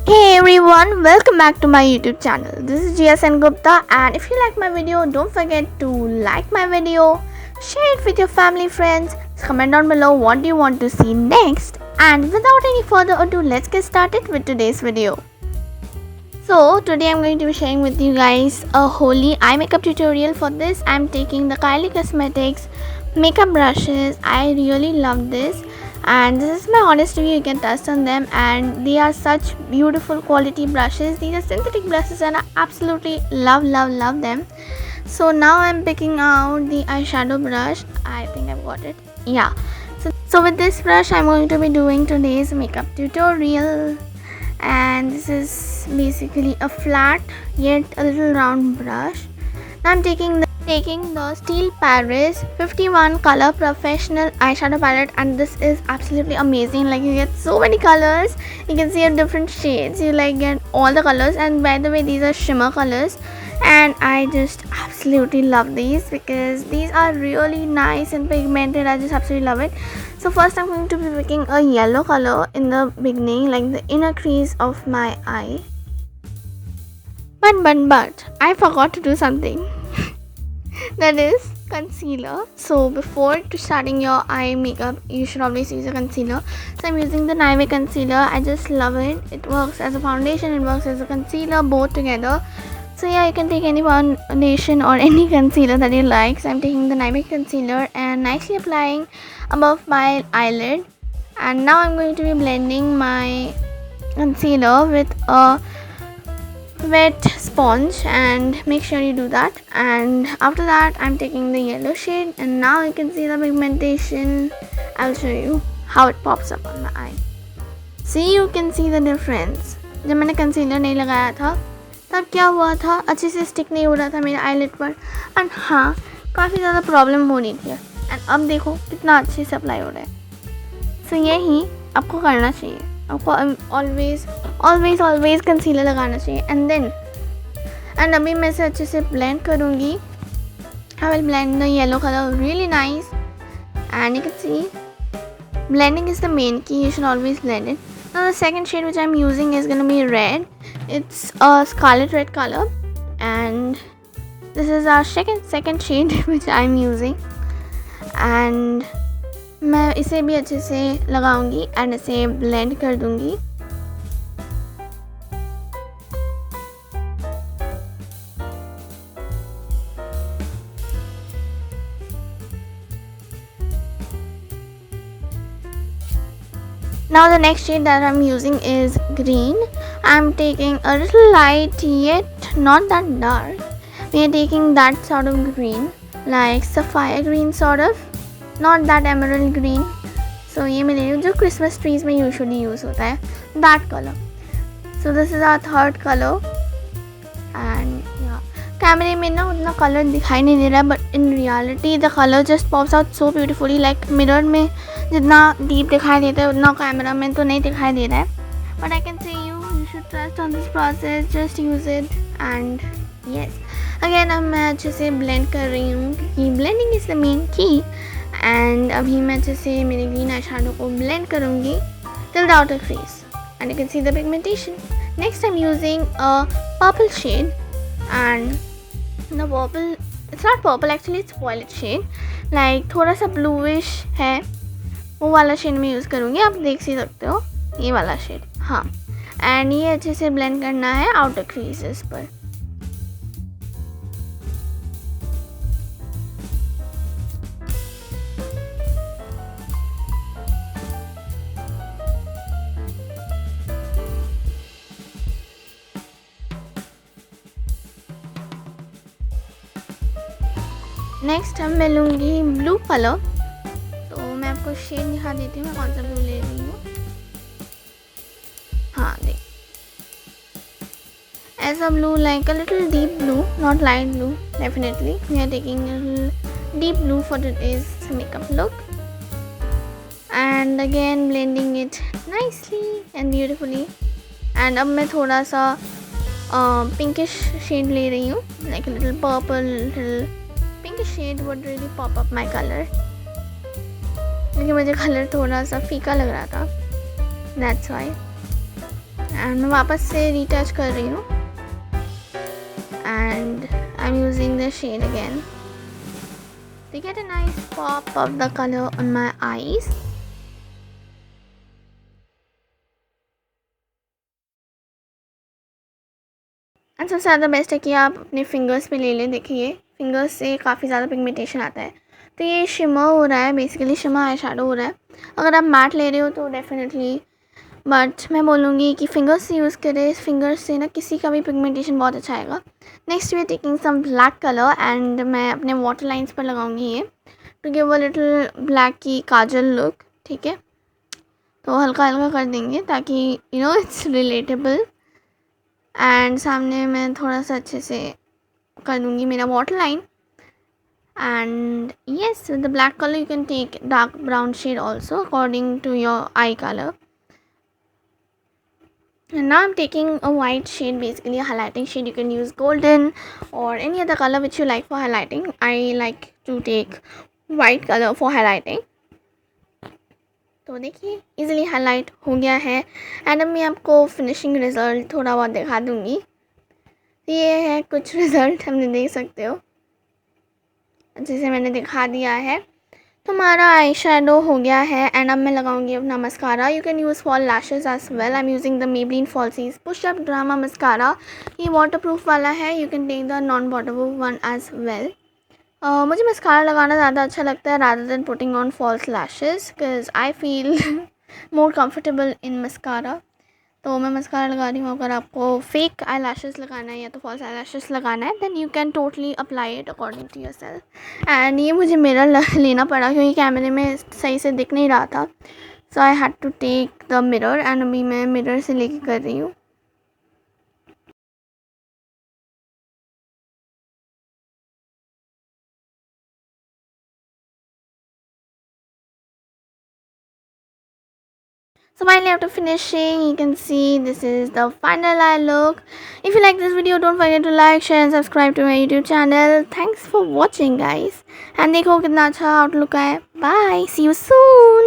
Hey everyone, welcome back to my YouTube channel. This is GSN Gupta, and if you like my video, don't forget to like my video, share it with your family friends, comment down below what do you want to see next, and without any further ado, let's get started with today's video. So today I'm going to be sharing with you guys a holi eye makeup tutorial. For this I'm taking the Kylie Cosmetics makeup brushes. I really love this, and this is my honest review. You can test on them, and they are such beautiful quality brushes. These are synthetic brushes and I absolutely love them. So now I'm picking out the eyeshadow brush. I think I've got it. Yeah, so with this brush I'm going to be doing today's makeup tutorial, and this is basically a flat yet a little round brush. Now I'm taking the Steel Paris 51 color professional eyeshadow palette, and this is absolutely amazing. Like, you get so many colors, you can see different shades, you like get all the colors. And by the way, these are shimmer colors, and I just absolutely love these because these are really nice and pigmented. I just absolutely love it. So first I'm going to be picking a yellow color in the beginning, like the inner crease of my eye. But I forgot to do something. That is concealer. So before starting your eye makeup, you should always use a concealer. So I'm using the Nivea concealer. I just love it. It works as a foundation, it works as a concealer, both together. So yeah, you can take any foundation or any concealer that you like. So I'm taking the Nivea concealer and nicely applying above my eyelid. And now I'm going to be blending my concealer with a wet sponge, and make sure you do that. And after that I'm taking the yellow shade, and now you can see the pigmentation. I'll show you how it pops up on my eye. See, you can see the difference. जब मैंने concealer नहीं लगाया था तब क्या हुआ था, अच्छे से स्टिक नहीं हो रहा था मेरे आईलिड पर, एंड हाँ, काफ़ी ज़्यादा प्रॉब्लम हो रही थी. एंड अब देखो कितना अच्छे से अप्लाई हो रहा है. सो यही आपको करना चाहिए. आपको ऑलवेज कंसीलर लगाना चाहिए. एंड अभी मैं इसे अच्छे से ब्लेंड करूँगी. I will blend the yellow colour really nice, and you can see blending is the main key. You should always blend it. Now the second shade which I'm using is gonna be red. It's a scarlet red color, and this is our second shade which I'm using. And मैं इसे भी अच्छे से लगाऊंगी and इसे blend कर दूंगी. Now the next shade that I'm using is green. I'm taking a little light yet not that dark. We are taking that sort of green, like sapphire green sort of, not that emerald green. So ये मैं ले रही हूँ जो Christmas trees में usually use होता है, that color. So this is our third color, and yeah, कैमरे में ना उतना कलर दिखाई नहीं दे रहा है, but in reality the color just pops out so beautifully. Like mirror में जितना डीप दिखाई देता है उतना कैमरा में तो नहीं दिखाई दे रहा है. But I can say you should trust on this process, just use it. And yes, again अब मैं अच्छे से blend कर रही हूँ क्योंकि blending is the main key. And अभी मैं अच्छे से मेरे green eyeshadow को blend करूँगी till the outer crease, and you can see the pigmentation. Next I'm using a purple shade, and the purple, it's not purple actually, it's violet shade, like थोड़ा सा bluish है. वो वाला shade में use करूँगी. आप देख ही सकते हो ये वाला शेड. हाँ, एंड ये अच्छे से ब्लेंड करना है आउटर क्रीजेस पर. नेक्स्ट हम मैं लूँगी ब्लू कलर. मैं आपको शेड दिखा देती हूँ मैं कौन सा ब्लू ले रही हूँ. हाँ देख, ऐसा blue, like a little deep blue, not light blue. Definitely we are taking a little deep blue for today's makeup look, and again blending it nicely and beautifully. and अब मैं थोड़ा सा pinkish shade ले रही हूँ, like a little purple, little pinkish shade would really pop up my color. क्योंकि मुझे colour थोड़ा सा फीका लग रहा था, that's why. एंड मैं वापस से रीटच कर रही हूँ and I am using the shade again to get a nice pop of the color on my eyes. And सबसे ज़्यादा बेस्ट है कि आप अपने फिंगर्स पे ले लें. देखिए फिंगर्स से काफ़ी ज़्यादा पिगमेंटेशन आता है. तो ये शिमर हो रहा है, बेसिकली शिमर आई शेडो हो रहा है. अगर आप मैट ले रहे हो तो डेफिनेटली, बट मैं बोलूँगी कि फिंगर्स से यूज़ करें. इस फिंगर्स से ना किसी का भी पिगमेंटेशन बहुत अच्छा आएगा. Next we are taking some black colour and मैं अपने वाटर लाइन्स पर लगाऊंगी ये to give a little black की काजल लुक. ठीक है, तो हल्का हल्का कर देंगे ताकि you know it's relatable. And सामने मैं थोड़ा सा अच्छे से कर दूँगी मेरा water line. And yes, the black colour you can take dark brown shade also according to your eye colour. And now I'm taking a white shade, basically a highlighting shade. You can use golden or any other color which you like for highlighting. I like to take white color for highlighting. तो देखिए easily highlight हो गया है. And अब मैं आपको finishing result थोड़ा बहुत दिखा दूँगी. ये है कुछ रिज़ल्ट, हमने देख सकते हो अच्छे से मैंने दिखा दिया है. तो हमारा आई शेडो हो गया है. एंड अब मैं लगाऊंगी अपना mascara. You can use false lashes as well. I am using the Maybelline Falsies push up drama mascara. ये वाटर प्रूफ वाला है. You can take the non waterproof one as well. मुझे mascara लगाना ज़्यादा अच्छा लगता है rather than putting on false lashes because I feel more comfortable in mascara. तो मैं मस्कारा लगा रही हूँ. अगर आपको फेक आई लैशेज़ लगाना है या तो फॉल्स आई लैशेज़ लगाना है then you can totally apply it according to yourself. And ये मुझे मिरर लेना पड़ा क्योंकि कैमरे में सही से दिख नहीं रहा था. So I had to take the mirror. And अभी मैं मिरर से लेके कर रही हूँ. So finally after finishing, you can see this is the final eye look. If you like this video, don't forget to like, share and subscribe to my YouTube channel. Thanks for watching guys. And देखो कितना अच्छा outlook है. Bye. See you soon.